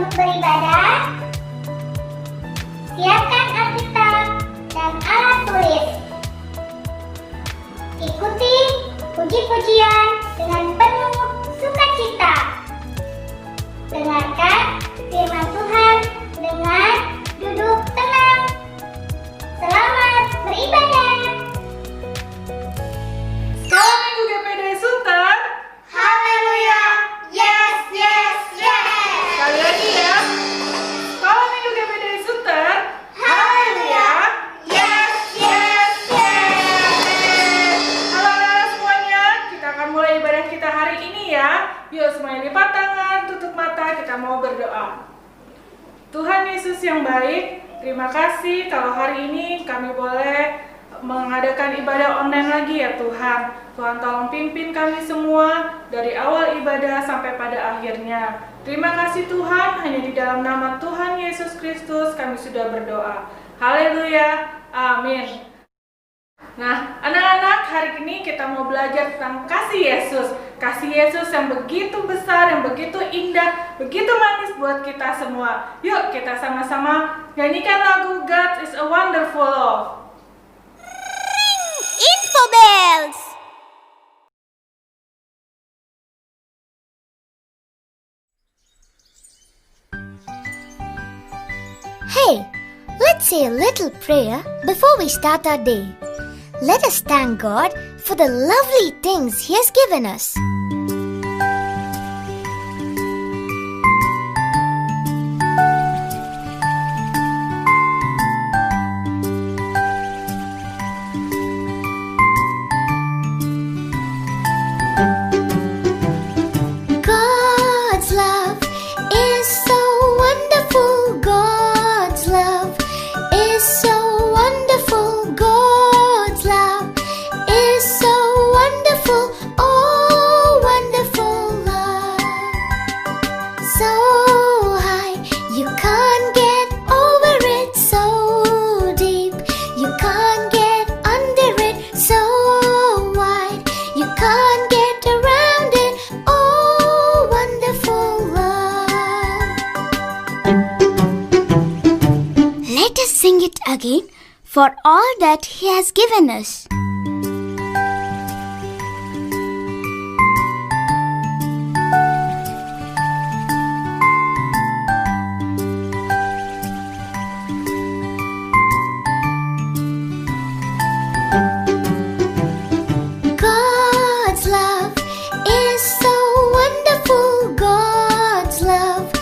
untuk beribadah? Siapkan Alkitab dan alat tulis. Ikuti puji-pujian dengan penuh sukacita. Dengarkan firman Tuhan dengan duduk tenang. Selamat beribadah. Selamat Minggu GPD Sunter. Haleluya. Yes, yes, yes. Sekali lagi ya. Selamat Minggu GPD Sunter. Haleluya. Yes, yes, yes. Halo anak-anak semuanya, kita akan mulai ibadah kita hari ini ya. Yuk semuanya lipat tangan, tutup mata, kita mau berdoa. Tuhan Yesus yang baik, terima kasih kalau hari ini kami boleh mengadakan ibadah online lagi ya Tuhan. Tuhan tolong pimpin kami semua dari awal ibadah sampai pada akhirnya. Terima kasih Tuhan, hanya di dalam nama Tuhan Yesus Kristus kami sudah berdoa. Haleluya, amin. Nah, anak-anak, hari ini kita mau belajar tentang kasih Yesus. Kasih Yesus yang begitu besar, yang begitu indah, begitu manis buat kita semua. Yuk, kita sama-sama nyanyikan lagu God is a Wonderful Love. Info bells. Hey, let's say a little prayer before we start our day. Let us thank God for the lovely things He has given us. God's love is so wonderful. God's love is so wonderful. God's love is so wonderful. Oh, wonderful love. So high, you can't get over it. So deep, you can't get under it. So wide, you can't get around it. Oh, wonderful love. Let us sing it again for all that He has given us. God's love is so wonderful. God's love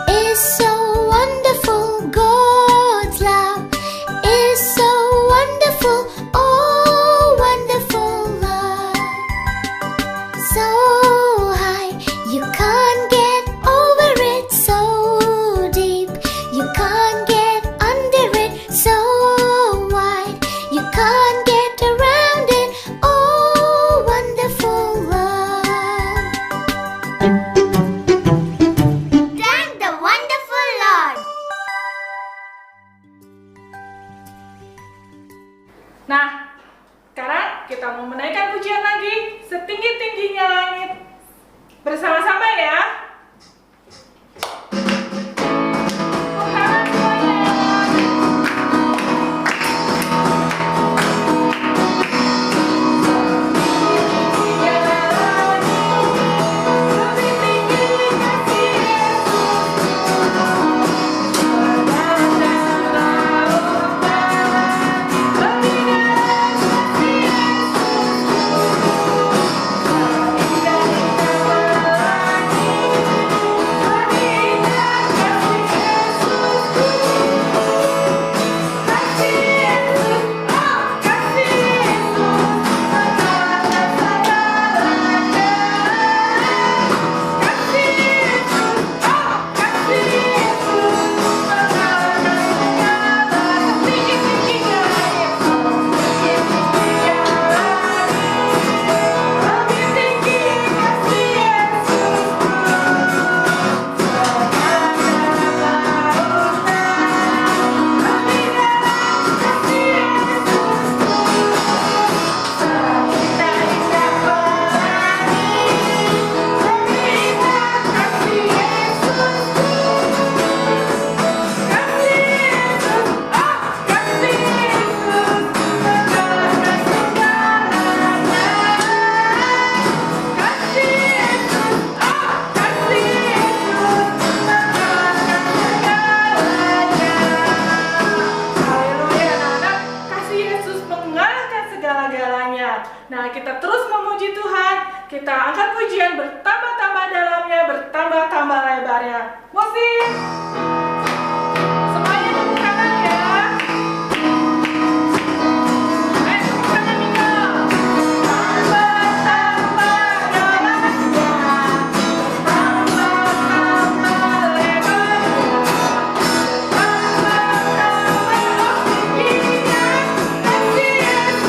is so wonderful. God's love is so wonderful. Oh, wonderful love. So high, you can't get over it. So deep, you can't get under it. So wide, you can't get around it. Oh, wonderful love. Thank the wonderful Lord. Nah, sekarang kita mau menaikkan pujian lagi setinggi-tingginya langit. Bersama-sama ya. Tepuk tangan semuanya. Lebih tinggi kasih Yesus, berdalam lautan. Lebih dalam kasih Yesus, lebih dari semuanya. Nah, kita terus memuji Tuhan. Kita angkat pujian bertambah-tambah dalamnya, bertambah-tambah lebarnya. Musik! Semuanya tepuk tangan ya. Tepuk tangan Mika. Tambah-tambah dalamnya, bertambah-tambah lebarnya, bertambah-tambah tingginya, kasih Yesus dalamnya.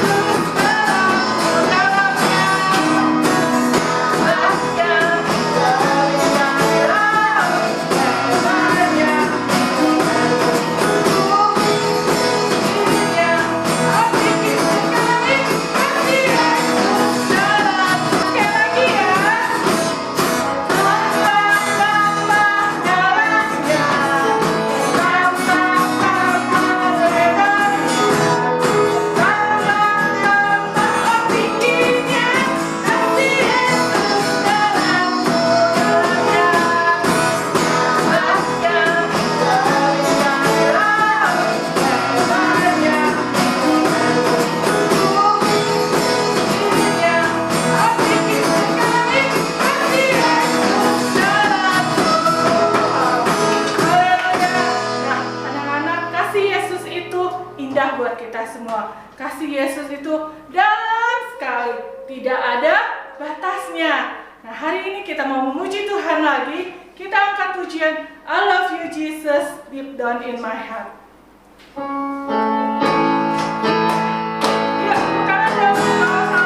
Indah buat kita semua. Kasih Yesus itu dalam sekali, tidak ada batasnya. Nah, hari ini kita mau memuji Tuhan lagi. Kita angkat pujian I love you Jesus deep down in my heart. Ya, bukan dong, sama-sama.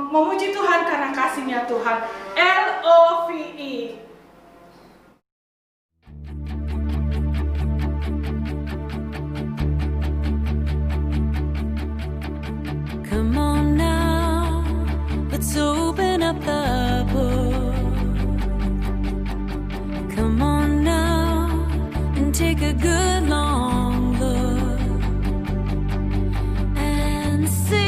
Memuji Tuhan karena kasih-Nya Tuhan. LOVE. Come on now, let's open up the book. Come on now and take a good long look and see.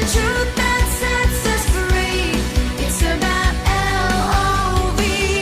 Truth that sets us free. It's about LOVE.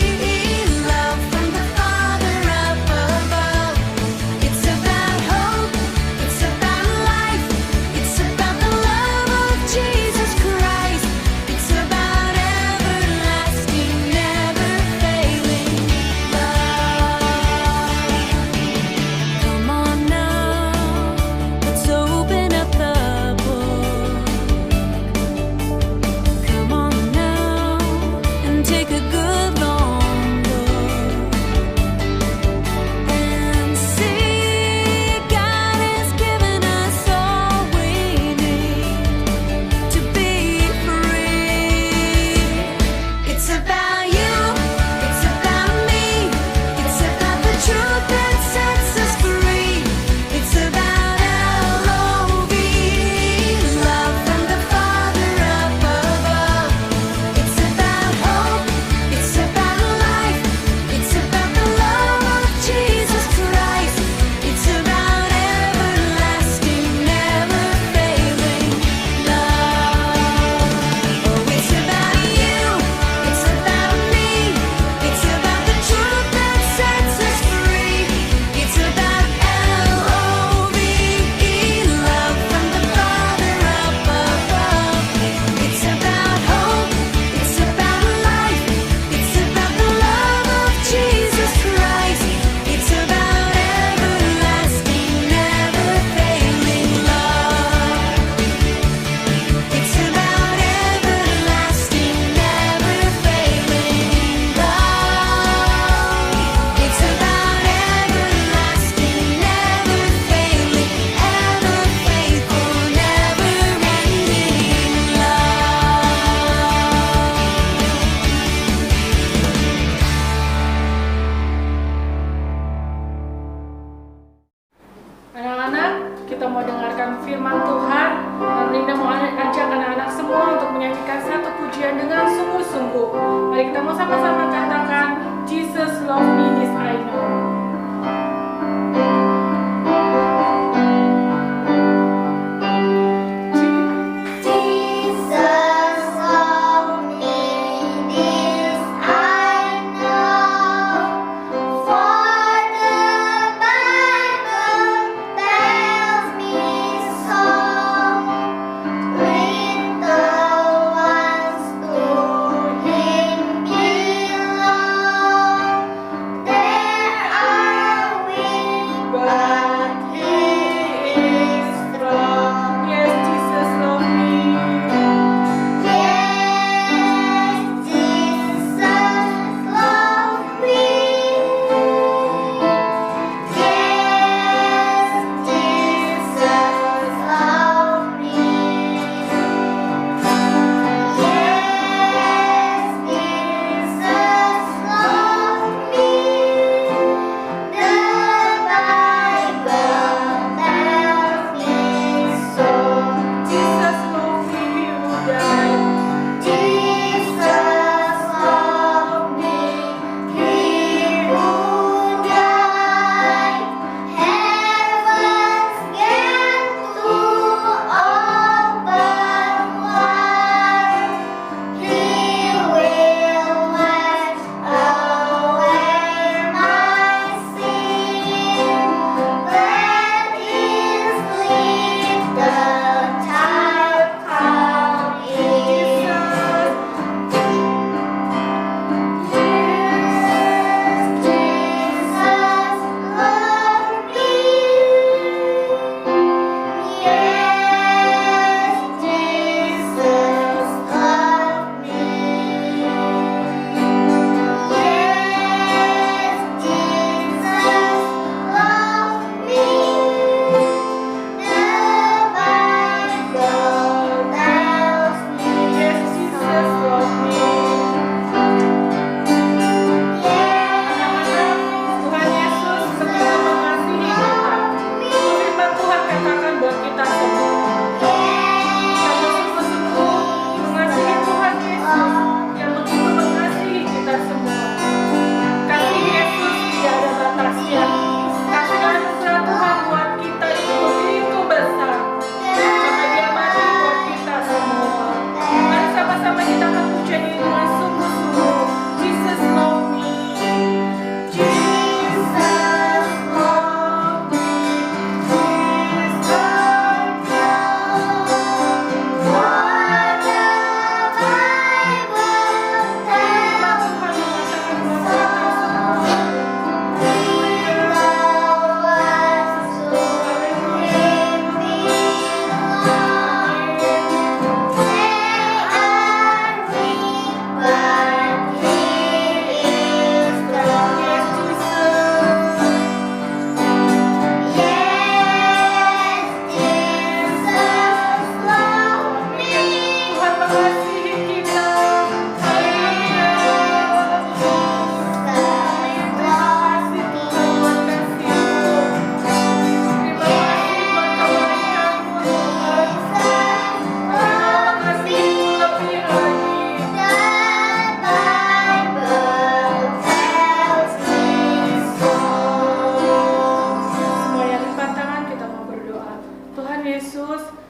mendengarkan dengan sungguh-sungguh. Mari kita mau sama-sama katakan, Jesus love me, this I know.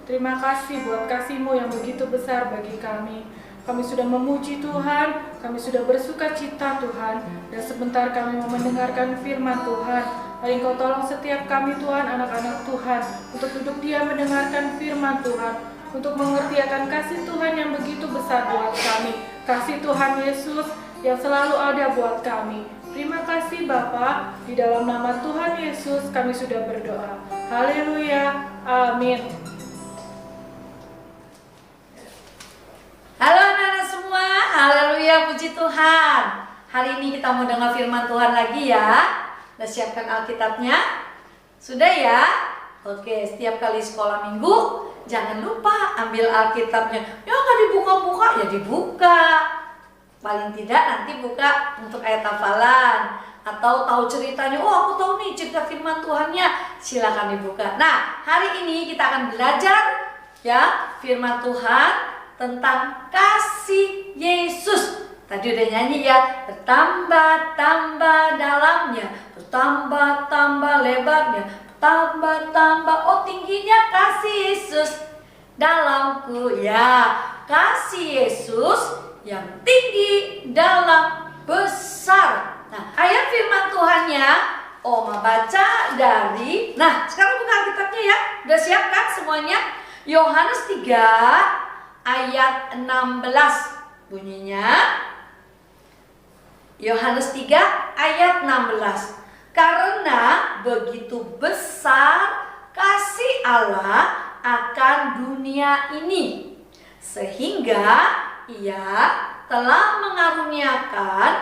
Terima kasih buat kasih-Mu yang begitu besar bagi kami. Kami sudah memuji Tuhan, kami sudah bersuka cita Tuhan, dan sebentar kami mau mendengarkan firman Tuhan. Mari Engkau tolong setiap kami Tuhan, anak-anak Tuhan, untuk duduk diam mendengarkan firman Tuhan, untuk mengerti akan kasih Tuhan yang begitu besar buat kami. Kasih Tuhan Yesus yang selalu ada buat kami. Terima kasih Bapa, di dalam nama Tuhan Yesus kami sudah berdoa. Haleluya, amin. Halo anak-anak semua, haleluya, puji Tuhan. Hari ini kita mau dengar firman Tuhan lagi ya. Udah siapkan Alkitabnya? Sudah ya? Oke, setiap kali sekolah minggu jangan lupa ambil Alkitabnya. Ya nggak dibuka-buka, ya dibuka. Paling tidak nanti buka untuk ayat hafalan atau tahu ceritanya. Oh, aku tahu nih cerita firman Tuhannya, silakan dibuka. Nah, hari ini kita akan belajar ya firman Tuhan tentang kasih. kasih Yesus. Tadi udah nyanyi ya, bertambah-tambah dalamnya, bertambah-tambah lebarnya, bertambah-tambah, oh tingginya kasih Yesus dalamku. Ya, kasih Yesus yang tinggi, dalam, besar. Nah, ayat firman Tuhannya Oma baca dari, nah sekarang buka Alkitabnya ya. Udah siap kan semuanya? Yohanes 3 ayat 16 bunyinya. Yohanes 3 ayat 16. Karena begitu besar kasih Allah akan dunia ini, sehingga Ia telah mengaruniakan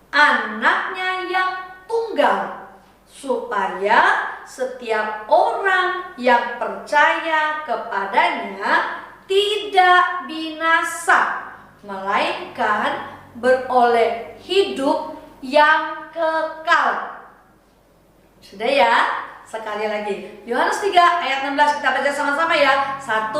anaknya yang tunggal, supaya setiap orang yang percaya kepadanya tidak binasa, melainkan beroleh hidup yang kekal. Sudah ya? Sekali lagi. Yohanes 3 ayat 16 kita baca sama-sama ya. 1,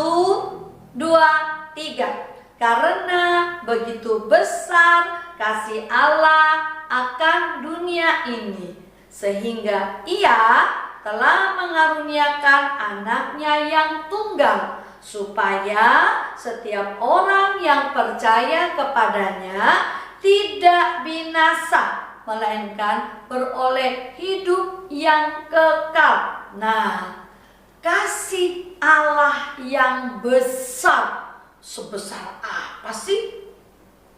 2, 3. Karena begitu besar kasih Allah akan dunia ini, sehingga Ia telah mengaruniakan anaknya yang tunggal, supaya setiap orang yang percaya kepadanya tidak binasa, melainkan beroleh hidup yang kekal. Nah, kasih Allah yang besar, sebesar apa sih?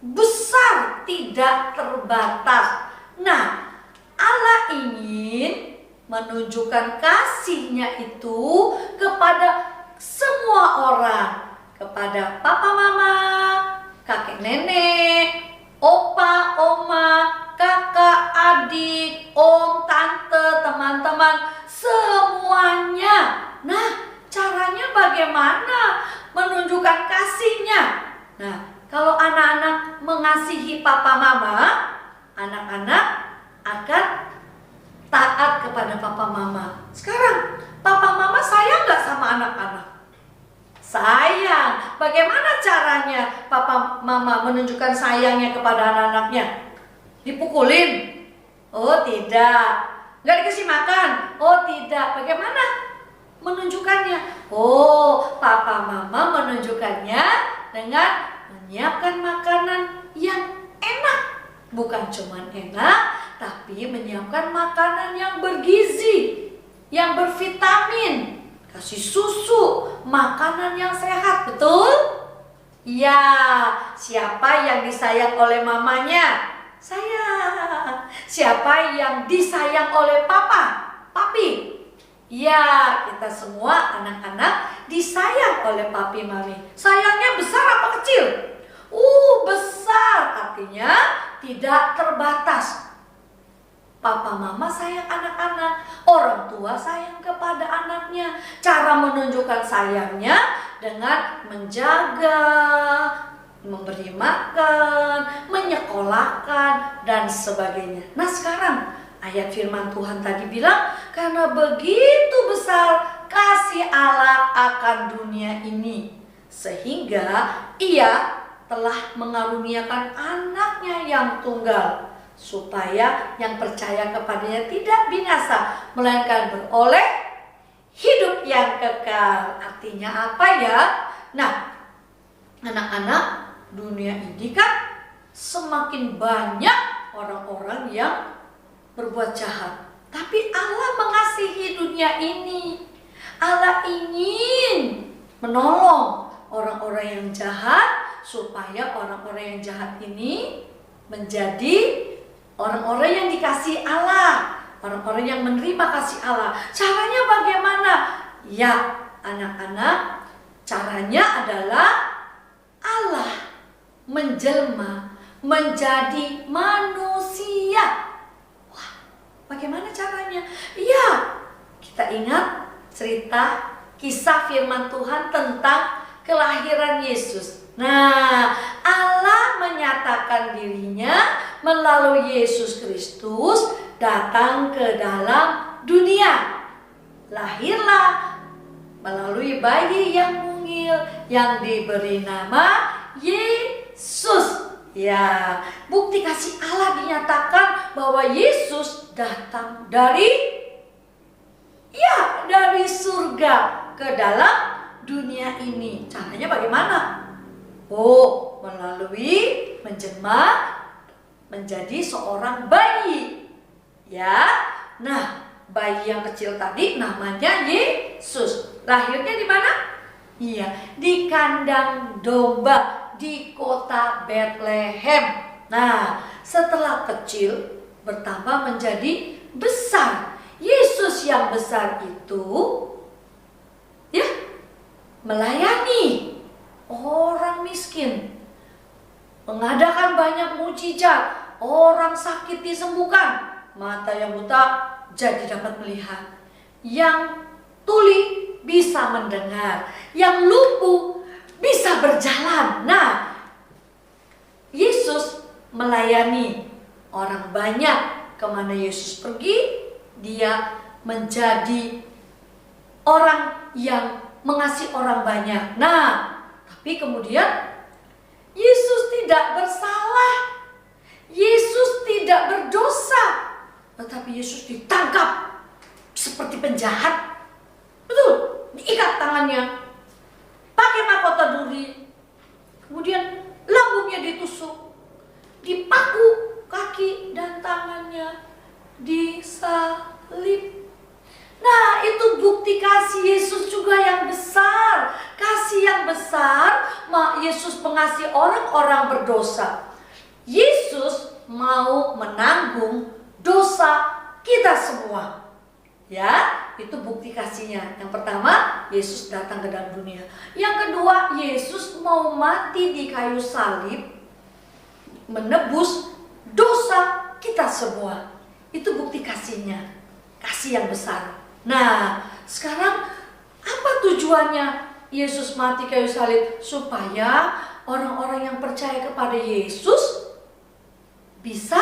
Besar, tidak terbatas. Nah, Allah ingin menunjukkan kasih-Nya itu kepada semua orang, kepada papa mama, kakek nenek, opa, oma, kakak, adik, om, tante, teman-teman, semuanya. Nah, caranya bagaimana menunjukkan kasih-Nya? Nah, kalau anak-anak mengasihi papa mama, anak-anak akan taat kepada papa mama. Sekarang, papa mama sayang nggak sama anak-anak? Sayang. Bagaimana caranya papa mama menunjukkan sayangnya kepada anak-anaknya? Dipukulin? Oh tidak. Nggak dikasih makan? Oh tidak. Bagaimana menunjukkannya? Oh, papa mama menunjukkannya dengan menyiapkan makanan yang enak. Bukan cuma enak, tapi menyiapkan makanan yang bergizi, yang bervitamin, kasih susu, makanan yang sehat, betul? Ya, siapa yang disayang oleh mamanya? Saya. Siapa yang disayang oleh papa? Papi. Ya, kita semua anak-anak disayang oleh papi mami. Sayangnya besar apa kecil? Besar, artinya tidak terbatas. Papa mama sayang anak-anak, orang tua sayang kepada anaknya. Cara menunjukkan sayangnya dengan menjaga, memberi makan, menyekolahkan, dan sebagainya. Nah sekarang ayat firman Tuhan tadi bilang, karena begitu besar kasih Allah akan dunia ini, sehingga Ia telah mengaruniakan anaknya yang tunggal, supaya yang percaya kepadanya tidak binasa, melainkan beroleh hidup yang kekal. Artinya apa ya? Nah, anak-anak, dunia ini kan semakin banyak orang-orang yang berbuat jahat. Tapi Allah mengasihi dunia ini. Allah ingin menolong orang-orang yang jahat, supaya orang-orang yang jahat ini menjadi orang-orang yang dikasihi Allah, orang-orang yang menerima kasih Allah. Caranya bagaimana? Ya, anak-anak, caranya adalah Allah menjelma menjadi manusia. Wah, bagaimana caranya? Ya, kita ingat cerita kisah firman Tuhan tentang kelahiran Yesus. Nah, Allah menyatakan dirinya melalui Yesus Kristus datang ke dalam dunia. Lahirlah melalui bayi yang mungil yang diberi nama Yesus. Ya, bukti kasih Allah dinyatakan bahwa Yesus datang dari surga ke dalam dunia ini. Caranya bagaimana? Oh, melalui menjelma menjadi seorang bayi. Ya. Nah, bayi yang kecil tadi namanya Yesus. Lahirnya di mana? Iya, di kandang domba di kota Bethlehem. Nah, setelah kecil bertambah menjadi besar. Yesus yang besar itu ya melayani orang miskin, mengadakan banyak mujizat, orang sakit disembuhkan, mata yang buta jadi dapat melihat, yang tuli bisa mendengar, yang lumpuh bisa berjalan. Nah, Yesus melayani orang banyak. Kemana Yesus pergi, dia menjadi orang yang mengasihi orang banyak. Nah, tapi kemudian Yesus tidak bersalah, Yesus tidak berdosa, tetapi Yesus ditangkap seperti penjahat. Betul, diikat tangannya, pakai mahkota duri, kemudian lambungnya ditusuk, dipaku kaki dan tangannya, disalib. Nah, itu bukti kasih Yesus juga yang besar. Kasih yang besar, Yesus mengasihi orang-orang berdosa. Yesus mau menanggung dosa kita semua. Ya, itu bukti kasihnya. Yang pertama, Yesus datang ke dalam dunia. Yang kedua, Yesus mau mati di kayu salib, menebus dosa kita semua. Itu bukti kasihnya, kasih yang besar. Nah, sekarang apa tujuannya Yesus mati kayu salib? Supaya orang-orang yang percaya kepada Yesus bisa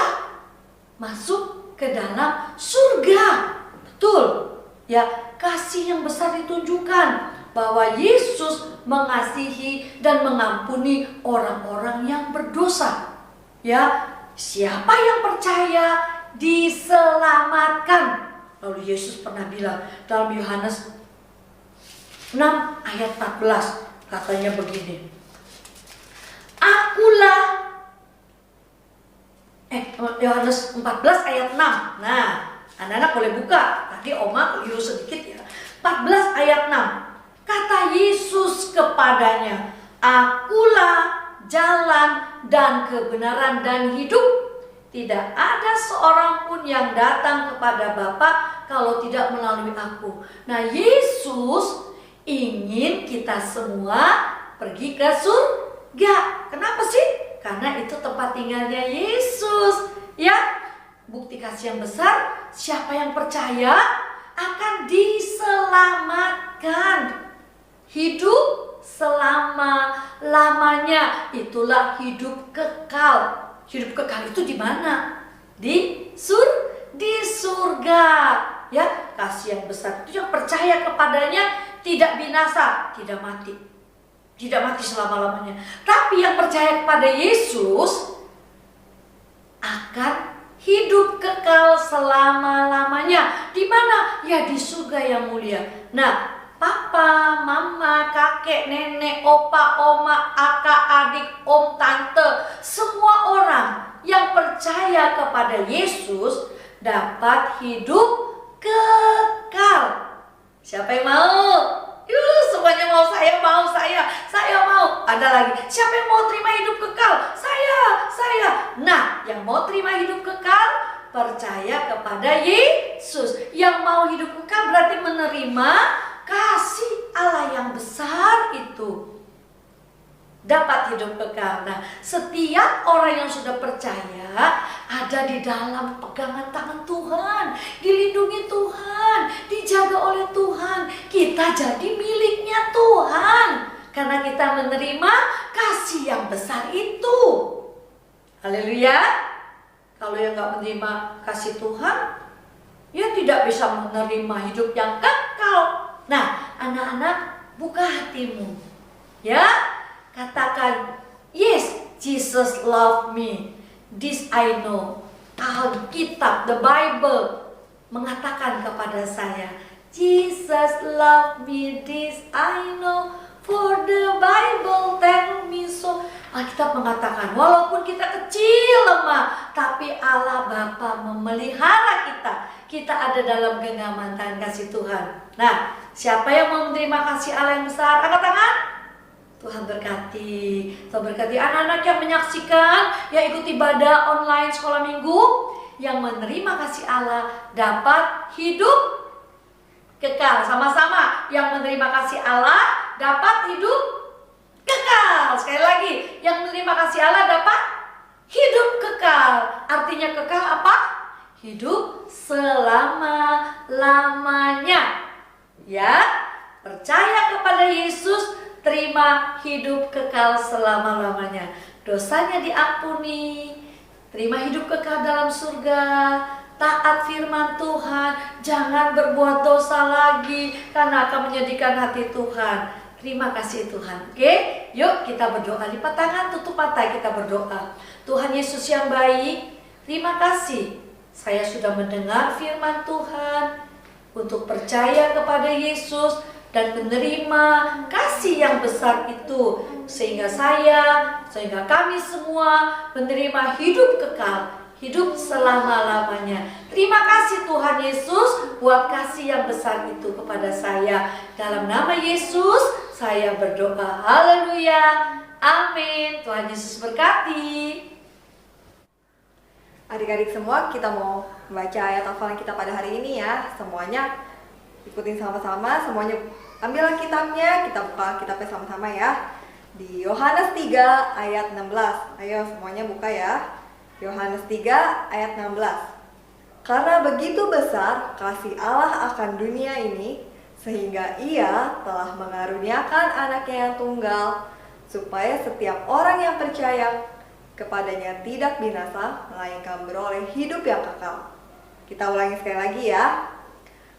masuk ke dalam surga. Betul. Ya, kasih yang besar ditunjukkan bahwa Yesus mengasihi dan mengampuni orang-orang yang berdosa. Ya, siapa yang percaya diselamatkan. Lalu Yesus pernah bilang dalam Yohanes 6 ayat 14, katanya begini. Yohanes 14 ayat 6. Nah, anak-anak boleh buka. Tadi Oma keliru sedikit ya. 14 ayat 6. Kata Yesus kepadanya, Akulah jalan dan kebenaran dan hidup. Tidak ada seorang pun yang datang kepada Bapa kalau tidak melalui aku. Nah, Yesus ingin kita semua pergi ke surga. Kenapa sih? Karena itu tempat tinggalnya Yesus. Ya, bukti kasih yang besar, siapa yang percaya akan diselamatkan. Hidup selama-lamanya, itulah hidup kekal. Hidup kekal itu di mana? Di surga. Ya, kasih yang besar itu yang percaya kepadanya tidak binasa, tidak mati. Tidak mati selama-lamanya. Tapi yang percaya kepada Yesus akan hidup kekal selama-lamanya. Di mana? Ya, di surga yang mulia. Nah, papa, mama, kakek, nenek, opa, oma, kakak, adik, om, tante, semua orang yang percaya kepada Yesus dapat hidup kekal. Siapa yang mau? Semuanya mau, saya mau, saya mau. Ada lagi, siapa yang mau terima hidup kekal? Saya. Nah, yang mau terima hidup kekal percaya kepada Yesus. Yang mau hidup kekal berarti menerima kasih Allah yang besar itu, dapat hidup kekal. Nah, setiap orang yang sudah percaya ada di dalam pegangan tangan Tuhan, dilindungi Tuhan, dijaga oleh Tuhan. Kita jadi miliknya Tuhan karena kita menerima kasih yang besar itu. Haleluya. Kalau yang gak menerima kasih Tuhan, ya tidak bisa menerima hidup yang kekal. Nah, anak-anak, buka hatimu. Ya, katakan, yes, Jesus love me. This I know. Alkitab, the Bible mengatakan kepada saya, Jesus love me, this I know, for the Bible tell me so. Alkitab mengatakan, walaupun kita kecil lemah, tapi Allah Bapa memelihara kita. Kita ada dalam genggaman tangan kasih Tuhan. Nah, siapa yang mau menerima kasih Allah yang besar? Angkat tangan. Tuhan berkati. Tuhan berkati anak-anak yang menyaksikan, yang ikut ibadah online sekolah minggu, yang menerima kasih Allah dapat hidup kekal. Sama-sama, yang menerima kasih Allah dapat hidup kekal. Sekali lagi, yang menerima kasih Allah dapat hidup kekal. Artinya kekal apa? Hidup selama-lamanya. Ya, percaya kepada Yesus, terima hidup kekal selama-lamanya. Dosanya diampuni, terima hidup kekal dalam surga. Taat firman Tuhan, jangan berbuat dosa lagi karena akan menyedihkan hati Tuhan. Terima kasih Tuhan. Oke, yuk kita berdoa. Lipat tangan, tutup mata, kita berdoa. Tuhan Yesus yang baik, terima kasih. Saya sudah mendengar firman Tuhan untuk percaya kepada Yesus dan menerima kasih yang besar itu, sehingga kami semua menerima hidup kekal, hidup selama-lamanya. Terima kasih Tuhan Yesus buat kasih yang besar itu kepada saya. Dalam nama Yesus saya berdoa. Haleluya. Amin. Tuhan Yesus berkati. Adik-adik semua, kita mau membaca ayat hafalan kita pada hari ini ya. Semuanya ikutin sama-sama, semuanya ambil kitabnya, kita buka kitabnya sama-sama ya. Di Yohanes 3 ayat 16. Ayo semuanya buka ya. Yohanes 3 ayat 16. Karena begitu besar kasih Allah akan dunia ini, sehingga Ia telah mengaruniakan anaknya yang tunggal, supaya setiap orang yang percaya kepadanya tidak binasa, melainkan beroleh hidup yang kekal. Kita ulangi sekali lagi ya.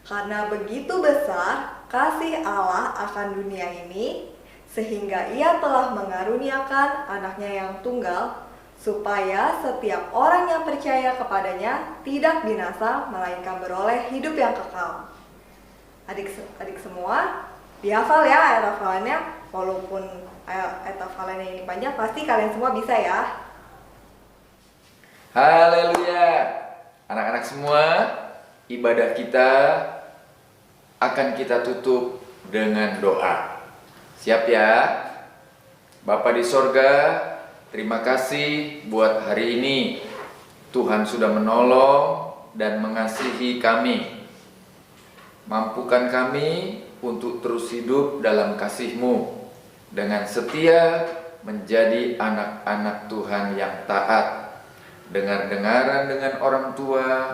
Karena begitu besar kasih Allah akan dunia ini, sehingga Ia telah mengaruniakan anaknya yang tunggal, supaya setiap orang yang percaya kepadanya tidak binasa, melainkan beroleh hidup yang kekal. Adik-adik semua, dihafal ya ayat hafalannya. Walaupun ayat hafalannya ini panjang, pasti kalian semua bisa ya. Haleluya. Anak-anak semua, ibadah kita akan kita tutup dengan doa. Siap ya? Bapa di sorga, terima kasih buat hari ini. Tuhan sudah menolong dan mengasihi kami. Mampukan kami untuk terus hidup dalam kasih-Mu, dengan setia menjadi anak-anak Tuhan yang taat, dengar-dengaran dengan orang tua,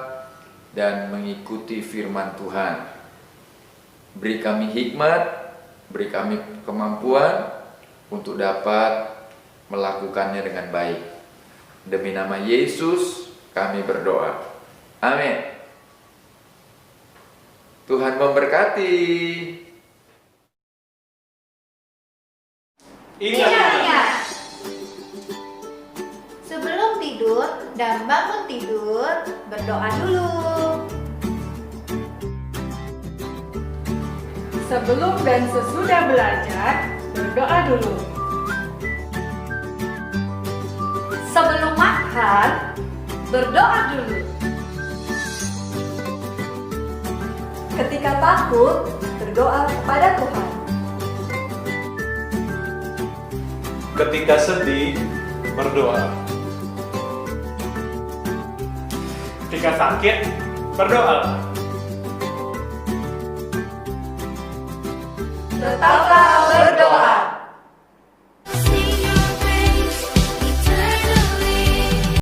dan mengikuti firman Tuhan. Beri kami hikmat, beri kami kemampuan untuk dapat melakukannya dengan baik. Demi nama Yesus kami berdoa. Amin. Tuhan memberkati. Ingat, sebelum tidur dan bangun tidur, berdoa dulu. Sebelum dan sesudah belajar, berdoa dulu. Sebelum makan, berdoa dulu. Ketika takut, berdoa kepada Tuhan. Ketika sedih, berdoa. Ketika sakit, berdoa. Tetaplah